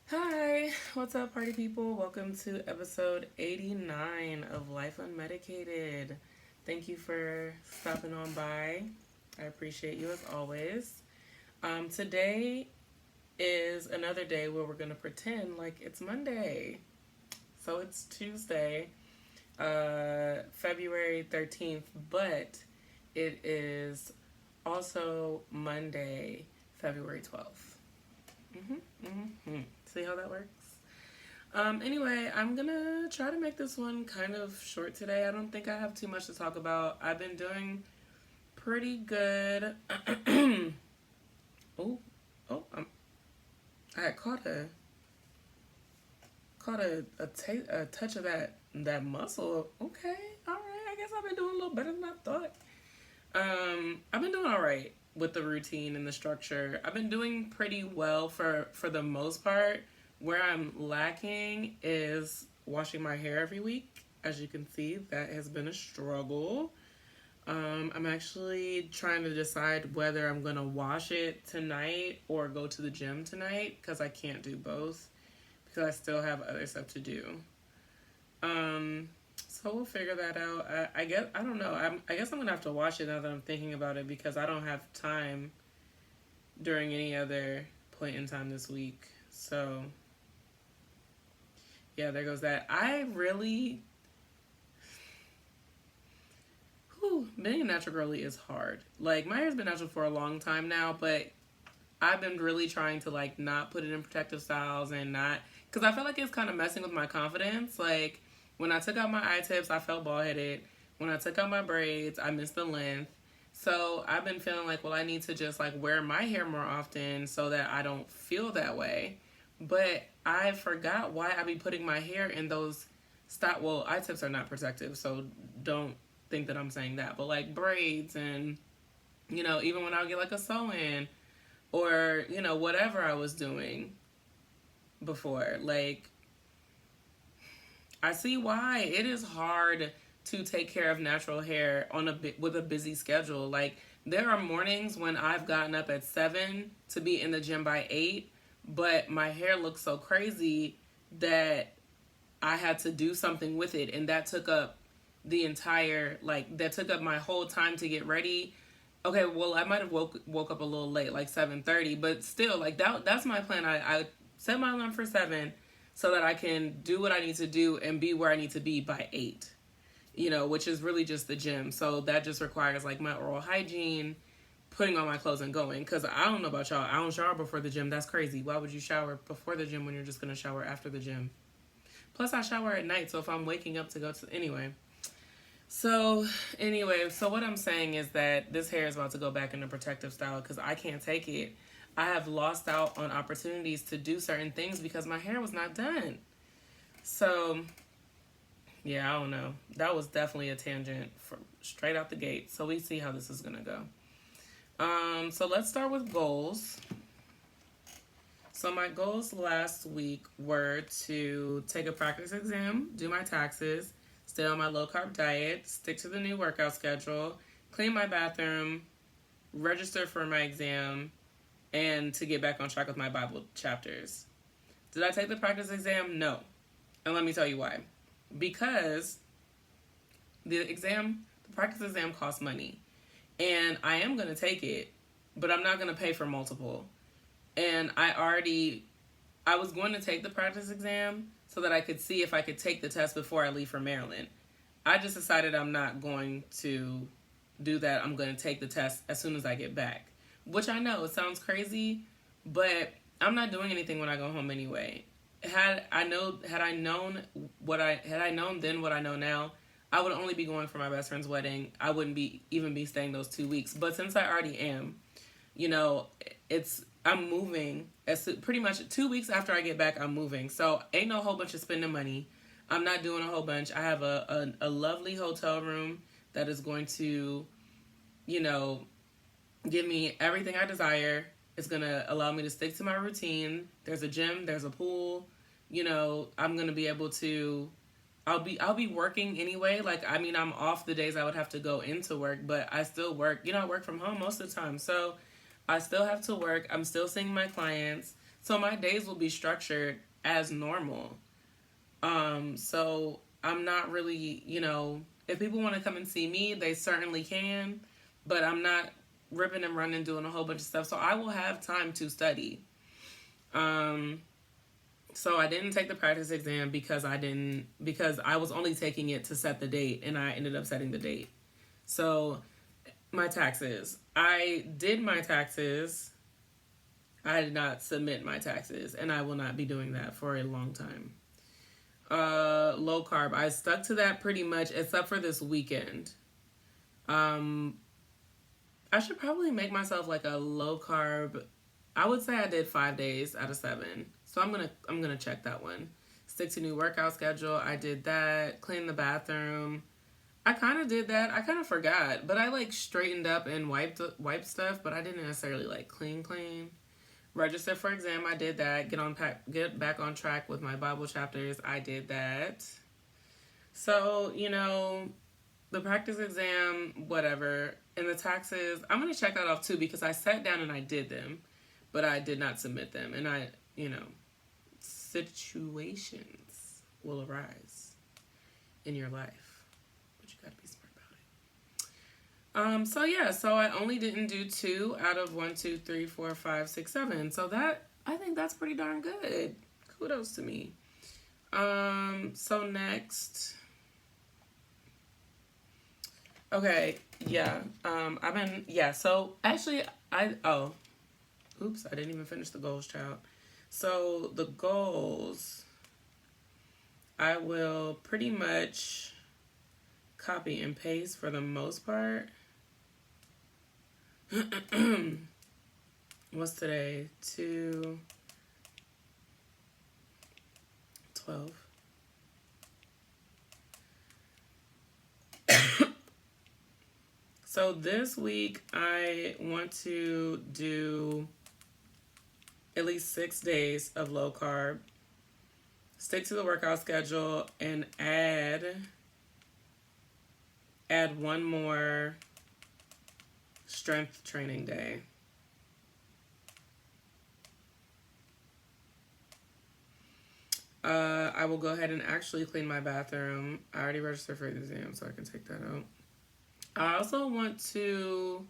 Hi, what's up, party people? Welcome to episode 89 of Life Unmedicated. Thank you for stopping on by. I appreciate you as always. Today is another day where we're going to pretend like it's Monday. So it's Tuesday, February 13th, but it is also Monday, February 12th. See how that works? Anyway, I'm gonna try to make this one kind of short today. I don't think I have too much to talk about. I've been doing pretty good. oh, I had caught a touch of that muscle. Okay, all right. I guess I've been doing a little better than I thought. I've been doing all right with the routine and the structure. I've been doing pretty well for the most part. Where I'm lacking is washing my hair every week. As you can see, that has been a struggle. I'm actually trying to decide whether I'm gonna wash it tonight or go to the gym tonight because I can't do both because I still have other stuff to do. So we'll figure that out. I guess I don't know. I guess I'm gonna have to wash it now that I'm thinking about it because I don't have time during any other point in time this week. So yeah, there goes that. Being a natural girly is hard. Like my hair's been natural for a long time now, but I've been really trying to like not put it in protective styles and not because I feel like it's kind of messing with my confidence. Like when I took out my eye tips, I felt bald headed. When I took out my braids, I missed the length. So I've been feeling like, well, I need to just like wear my hair more often so that I don't feel that way. But I forgot why I be putting my hair in those stop. Well, eye tips are not protective, so don't think that I'm saying that. But like braids and even when I would get like a sew in or whatever I was doing before, like I see why it is hard to take care of natural hair with a busy schedule. Like there are mornings when I've gotten up at 7 to be in the gym by 8, but my hair looks so crazy that I had to do something with it, and that took up my whole time to get ready. Okay, well I might have woke up a little late, like 7:30, but still, like that's my plan. I set my alarm for 7 so that I can do what I need to do and be where I need to be by 8. Which is really just the gym. So that just requires like my oral hygiene, putting on my clothes and going. Because I don't know about y'all, I don't shower before the gym. That's crazy. Why would you shower before the gym when you're just going to shower after the gym? Plus I shower at night, so if I'm waking up to go to... So what I'm saying is that this hair is about to go back into protective style because I can't take it. I have lost out on opportunities to do certain things because my hair was not done. So, yeah, I don't know. That was definitely a tangent from straight out the gate. So we see how this is going to go. So let's start with goals. So my goals last week were to take a practice exam, do my taxes, stay on my low-carb diet, stick to the new workout schedule, clean my bathroom, register for my exam, and to get back on track with my Bible chapters. Did I take the practice exam? No. And let me tell you why. Because the practice exam costs money. And I am going to take it, but I'm not going to pay for multiple. And I was going to take the practice exam so that I could see if I could take the test before I leave for Maryland. I just decided I'm not going to do that. I'm going to take the test as soon as I get back. Which I know, it sounds crazy, but I'm not doing anything when I go home anyway. Had I known then what I know now, I would only be going for my best friend's wedding. I wouldn't even be staying those 2 weeks. But since I already am, I'm moving. Pretty much 2 weeks after I get back, I'm moving. So ain't no whole bunch of spending money. I'm not doing a whole bunch. I have a lovely hotel room that is going to, give me everything I desire. It's going to allow me to stick to my routine. There's a gym. There's a pool. I'm going to be able to... I'll be working anyway. I'm off the days I would have to go into work, but I still work. I work from home most of the time. So I still have to work. I'm still seeing my clients. So my days will be structured as normal. So I'm not really, if people want to come and see me, they certainly can, but I'm not ripping and running doing a whole bunch of stuff. So I will have time to study. So I didn't take the practice exam because I was only taking it to set the date, and I ended up setting the date. So my taxes. I did my taxes. I did not submit my taxes, and I will not be doing that for a long time. Low carb. I stuck to that pretty much, except for this weekend. I should probably make myself like a low carb. I would say I did 5 days out of 7. So I'm gonna check that one. Stick to new workout schedule. I did that. Clean the bathroom. I kind of did that. I kind of forgot, but I like straightened up and wiped stuff, but I didn't necessarily like clean. Register for exam. I did that. Get back on track with my Bible chapters. I did that. So the practice exam, whatever, and the taxes. I'm gonna check that off too because I sat down and I did them, but I did not submit them, and situations will arise in your life, but you gotta be smart about it. So I only didn't do 2 out of 1, 2, 3, 4, 5, 6, 7. So I think that's pretty darn good. Kudos to me. So next, okay, yeah. So actually, I didn't even finish the goals, child. So the goals, I will pretty much copy and paste for the most part. What's today? 2/12. So this week I want to do at least 6 days of low carb, stick to the workout schedule, and add one more strength training day. I will go ahead and actually clean my bathroom. I already registered for the exam, so I can take that out. I also want to,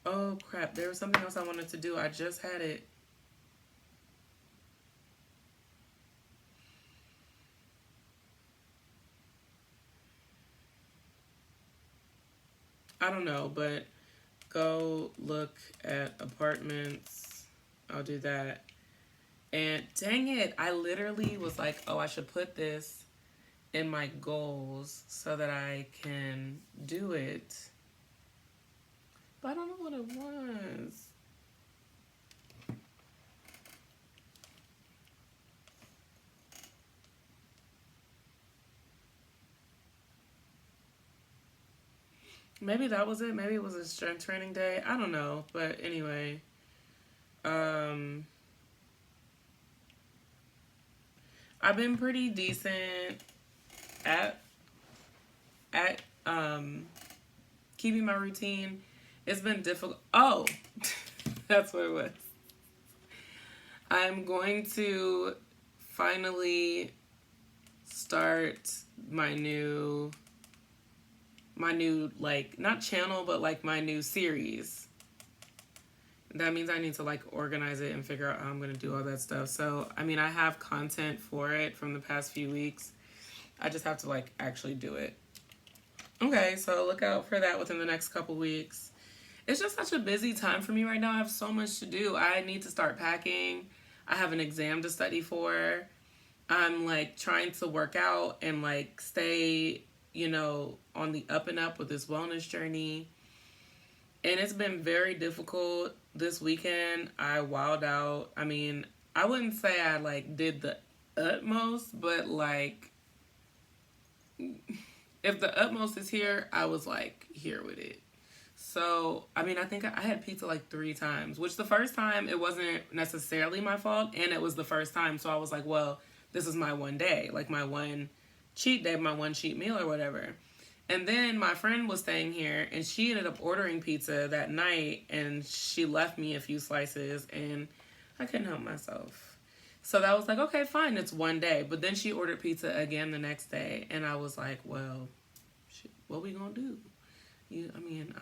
oh crap, there was something else I wanted to do. I just had it. I don't know, but go look at apartments. I'll do that. And dang it, I literally was like, oh, I should put this in my goals so that I can do it. But I don't know what it was. Maybe that was it. Maybe it was a strength training day. I don't know. But anyway. I've been pretty decent at keeping my routine. It's been difficult. Oh, that's what it was. I'm going to finally start my new like, not channel, but like my new series. That means I need to like organize it and figure out how I'm going to do all that stuff. So, I mean, I have content for it from the past few weeks. I just have to like actually do it. Okay, so look out for that within the next couple weeks. It's just such a busy time for me right now. I have so much to do. I need to start packing. I have an exam to study for. I'm like trying to work out and like stay, on the up and up with this wellness journey. And it's been very difficult. This weekend, I wilded out. I mean, I wouldn't say I like did the utmost, but like, if the utmost is here, I was like here with it. So, I mean, I think I had pizza like 3 times, which the first time it wasn't necessarily my fault, and it was the first time. So I was like, well, this is my one day, like my one cheat day, my one cheat meal or whatever. And then my friend was staying here, and she ended up ordering pizza that night, and she left me a few slices, and I couldn't help myself. So that was like, okay, fine, it's one day. But then she ordered pizza again the next day, and I was like, well, shit, what we gonna do? I mean,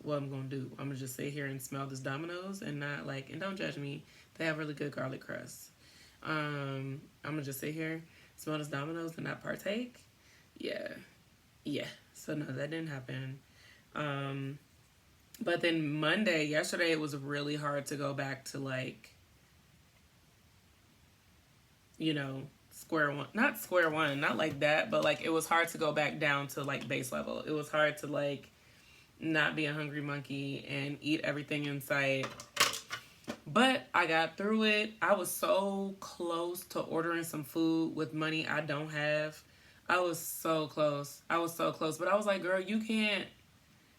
what I'm gonna do. I'm gonna just sit here and smell this Domino's and not like, and don't judge me. They have really good garlic crust. I'm gonna just sit here, smell this Domino's and not partake. Yeah, yeah. So no, that didn't happen. But then yesterday, it was really hard to go back to like, square one. Not square one, not like that, but like it was hard to go back down to like base level. It was hard to like not be a hungry monkey and eat everything in sight. But I got through it. I was so close to ordering some food with money I don't have. I was so close. But I was like, girl, you can't.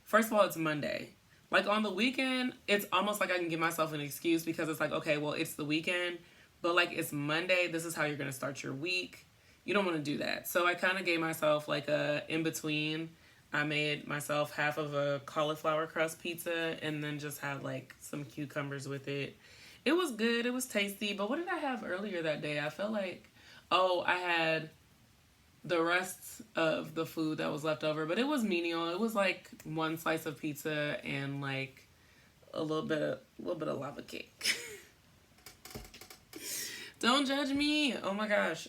First of all, it's Monday. Like on the weekend, it's almost like I can give myself an excuse because it's like, okay, well, it's the weekend. But like it's Monday. This is how you're going to start your week. You don't want to do that. So I kind of gave myself like a in between. I made myself half of a cauliflower crust pizza and then just had like some cucumbers with it. It was good. It was tasty. But what did I have earlier that day? I felt like, I had the rest of the food that was left over, but it was menial. It was like one slice of pizza and like a little bit of lava cake. Don't judge me. Oh my gosh.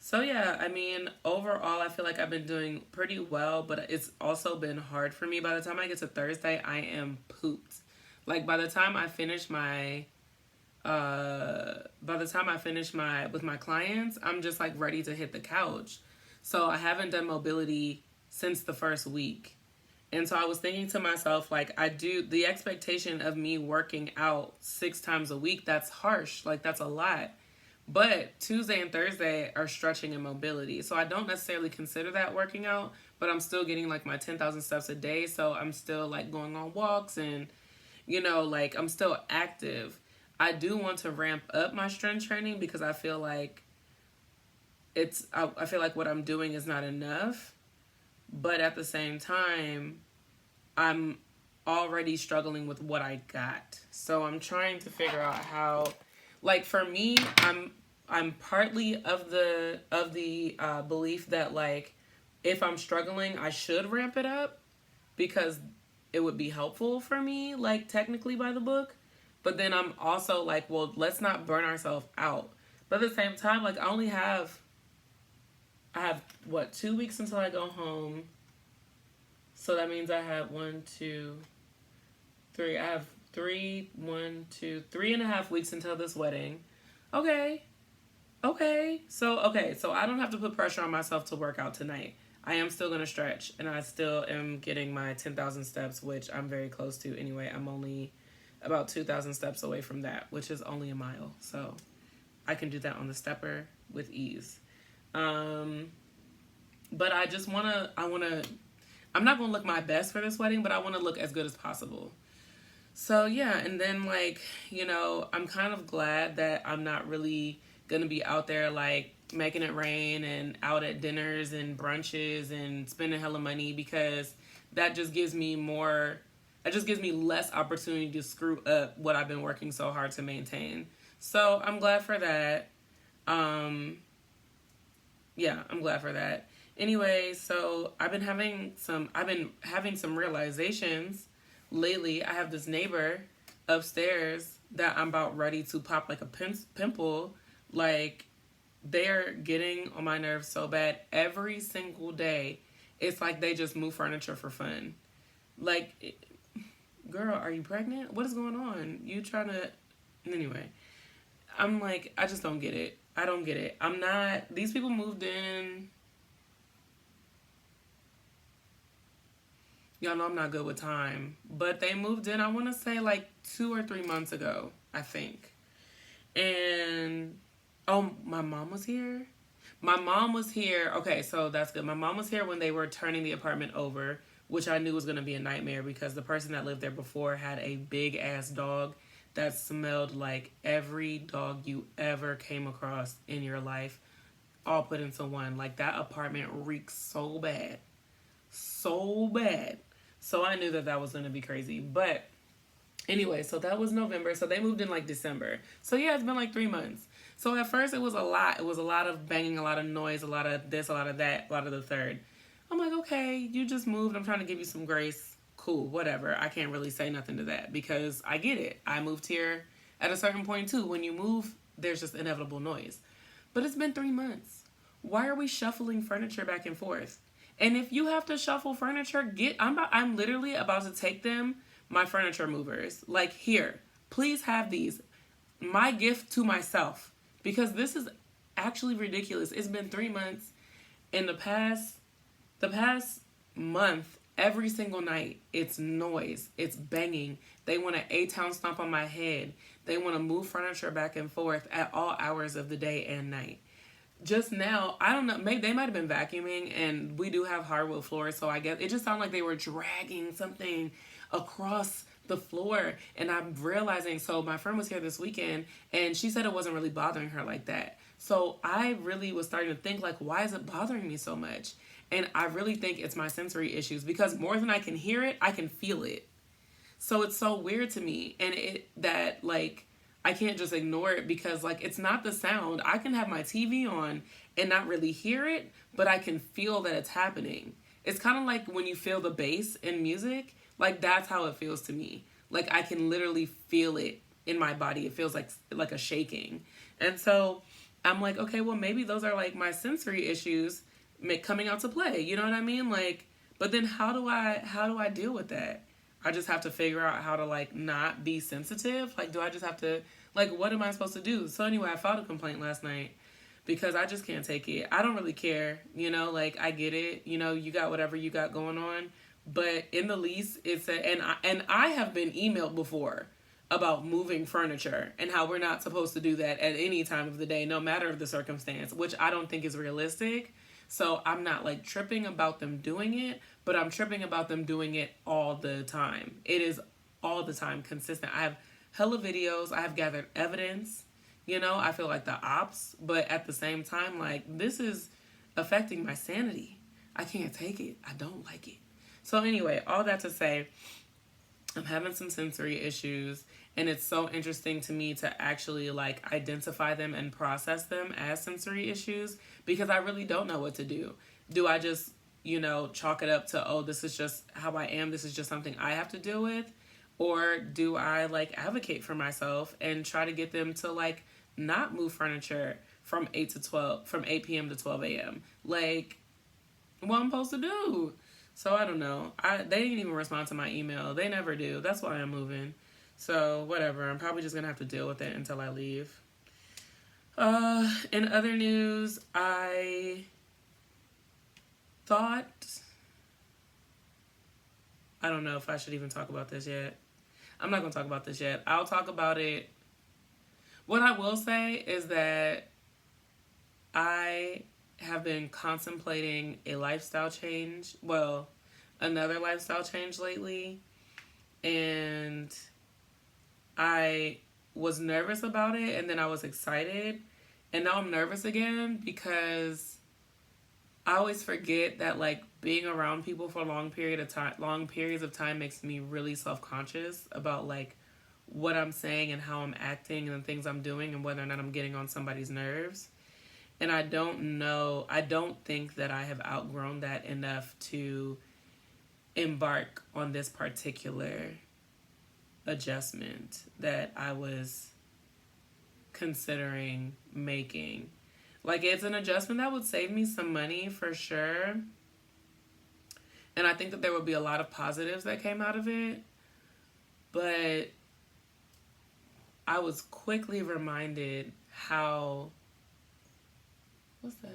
So yeah, I mean, overall, I feel like I've been doing pretty well, but it's also been hard for me. By the time I get to Thursday, I am pooped. Like by the time I finish with my clients, I'm just like ready to hit the couch. So I haven't done mobility since the first week. And so I was thinking to myself, like, the expectation of me working out 6 times a week, that's harsh. Like, that's a lot. But Tuesday and Thursday are stretching and mobility. So I don't necessarily consider that working out, but I'm still getting like my 10,000 steps a day. So I'm still like going on walks and, like I'm still active. I do want to ramp up my strength training because I feel like I feel like what I'm doing is not enough. But at the same time, I'm already struggling with what I got. So I'm trying to figure out how, like for me, I'm partly of the belief that like if I'm struggling, I should ramp it up because it would be helpful for me, like technically by the book. But then I'm also like, well, let's not burn ourselves out. But at the same time, like I have what, 2 weeks until I go home. So that means I have 1, 2, 3. I have 3.5 weeks until this wedding. Okay. So I don't have to put pressure on myself to work out tonight. I am still going to stretch and I still am getting my 10,000 steps, which I'm very close to anyway. I'm only about 2,000 steps away from that, which is only a mile. So I can do that on the stepper with ease. But I'm not going to look my best for this wedding, but I want to look as good as possible. So yeah, and then like, I'm kind of glad that I'm not really going to be out there like making it rain and out at dinners and brunches and spending hella money because that just gives me less opportunity to screw up what I've been working so hard to maintain. So I'm glad for that. Yeah, I'm glad for that. Anyway, so I've been having some realizations lately. I have this neighbor upstairs that I'm about ready to pop like a pimple. Like, they're getting on my nerves so bad every single day. It's like they just move furniture for fun. Like, girl, are you pregnant? What is going on? You trying to... Anyway, I'm like, I just don't get it. I don't get it. These people moved in... Y'all know I'm not good with time. But they moved in, I want to say, like 2 or 3 months ago, I think. And, my mom was here? My mom was here. Okay, so that's good. My mom was here when they were turning the apartment over, which I knew was going to be a nightmare because the person that lived there before had a big-ass dog that smelled like every dog you ever came across in your life, all put into one. Like, that apartment reeks so bad. So bad. So I knew that was going to be crazy. But Anyway, so that was November. So they moved in like December. So yeah, it's been like 3 months. So at first it was a lot. It was a lot of banging, a lot of noise, a lot of this, a lot of that, a lot of the third. I'm like, okay, you just moved. I'm trying to give you some grace. Cool, whatever. I can't really say nothing to that because I get it. I moved here at a certain point too. When you move, there's just inevitable noise. But it's been 3 months. Why are we shuffling furniture back and forth? And if you have to shuffle furniture, I'm literally about to take them, my furniture movers. Like, here, please have these. My gift to myself. Because this is actually ridiculous. It's been 3 months. In the past month, every single night, it's noise. It's banging. They want an A-town stomp on my head. They want to move furniture back and forth at all hours of the day and night. Just now, I don't know, maybe they might have been vacuuming, and we do have hardwood floors, so I guess it just sounded like they were dragging something across the floor. And I'm realizing, so my friend was here this weekend and she said it wasn't really bothering her like that. So I really was starting to think, like, why is it bothering me so much? And I really think it's my sensory issues, because more than I can hear it, I can feel it. So it's so weird to me, and like, I can't just ignore it, because like, it's not the sound. I can have my TV on and not really hear it, but I can feel that it's happening. It's kind of like when you feel the bass in music, like that's how it feels to me. Like, I can literally feel it in my body. It feels like a shaking. And so I'm like, okay, well, maybe those are like my sensory issues coming out to play. You know what I mean? Like, but then how do I deal with that? I just have to figure out how to, like, not be sensitive. Like, do I just have to, like, what am I supposed to do? So anyway, I filed a complaint last night because I just can't take it. I don't really care, like, I get it. You got whatever you got going on. But in the lease, and I have been emailed before about moving furniture and how we're not supposed to do that at any time of the day, no matter the circumstance, which I don't think is realistic. So I'm not, like, tripping about them doing it, but I'm tripping about them doing it all the time. It is all the time, consistent. I have hella videos. I have gathered evidence. I feel like the ops, but at the same time, like, this is affecting my sanity. I can't take it. I don't like it. So anyway, all that to say, I'm having some sensory issues, and it's so interesting to me to actually, like, identify them and process them as sensory issues, because I really don't know what to do. Do I just, chalk it up to, oh, this is just how I am, this is just something I have to deal with? Or do I, like, advocate for myself and try to get them to, like, not move furniture from 8 p.m. to 12 a.m.? Like, what I'm supposed to do? So I don't know. They didn't even respond to my email. They never do. That's why I'm moving. So whatever. I'm probably just going to have to deal with it until I leave. In other news, I don't know if I should even talk about this yet. I'm not going to talk about this yet. I'll talk about it. What I will say is that I have been contemplating a lifestyle change. Well, another lifestyle change lately. And I was nervous about it, and then I was excited. And now I'm nervous again because I always forget that, like, being around people for long periods of time makes me really self-conscious about, like, what I'm saying and how I'm acting and the things I'm doing and whether or not I'm getting on somebody's nerves. And I don't think that I have outgrown that enough to embark on this particular adjustment that I was considering making. Like, it's an adjustment that would save me some money for sure. And I think that there would be a lot of positives that came out of it. But I was quickly reminded how... What's that?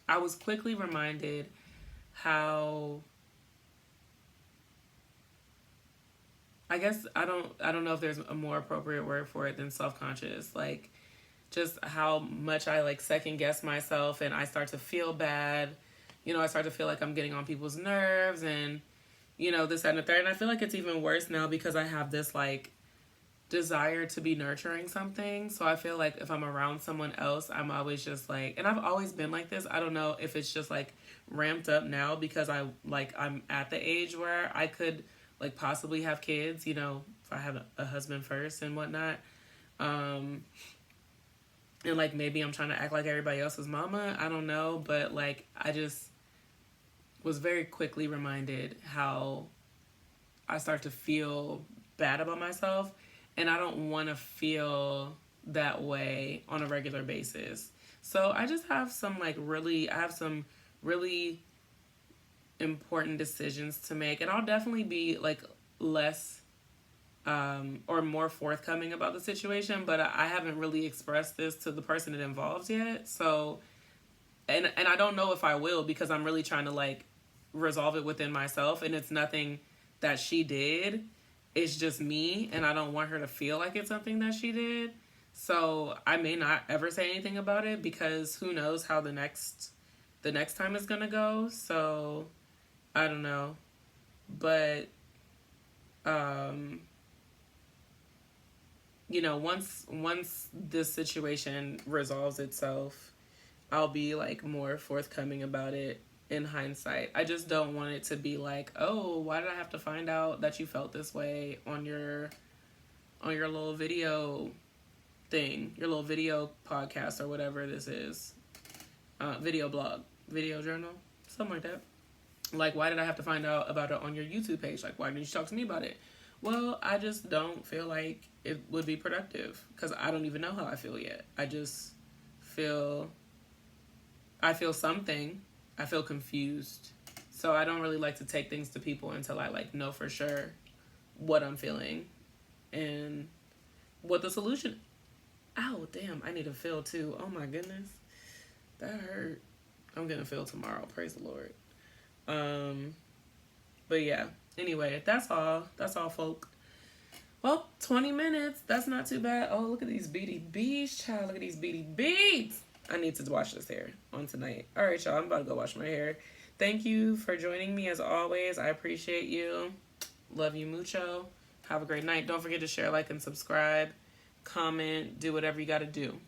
I was quickly reminded how... I guess I don't know if there's a more appropriate word for it than self-conscious. Like, just how much I, like, second guess myself, and I start to feel bad. I start to feel like I'm getting on people's nerves, and, this, that, and the third. And I feel like it's even worse now because I have this, like, desire to be nurturing something. So I feel like if I'm around someone else, I'm always just like, and I've always been like this. I don't know if it's just like ramped up now because I'm at the age where I could like possibly have kids, you know, if I have a husband first and whatnot. And like maybe I'm trying to act like everybody else's mama. I don't know, but like I just was very quickly reminded how I start to feel bad about myself, and I don't want to feel that way on a regular basis. So I just have some really important decisions to make, and I'll definitely be like less or more forthcoming about the situation, but I haven't really expressed this to the person it involves yet. So, and I don't know if I will, because I'm really trying to like resolve it within myself, and it's nothing that she did. It's just me, and I don't want her to feel like it's something that she did. So I may not ever say anything about it, because who knows how the next time is gonna go. So I don't know, but you know, once this situation resolves itself, I'll be like more forthcoming about it in hindsight. I just don't want it to be like, oh, why did I have to find out that you felt this way on your little video thing, your little video podcast or whatever this is, video blog, video journal, something like that. Like, why did I have to find out about it on your YouTube page? Like, why didn't you talk to me about it? Well, I just don't feel like it would be productive, because I don't even know how I feel yet. I just feel something. I feel confused. So I don't really like to take things to people until I like know for sure what I'm feeling and what the solution. Ow, damn, I need to feel too. Oh my goodness. That hurt. I'm gonna feel tomorrow. Praise the Lord. But yeah. Anyway, that's all. That's all, folk. Well, 20 minutes. That's not too bad. Oh, look at these beady beads, child. Look at these beady beads. I need to wash this hair on tonight. All right, y'all. I'm about to go wash my hair. Thank you for joining me as always. I appreciate you. Love you mucho. Have a great night. Don't forget to share, like, and subscribe. Comment. Do whatever you got to do.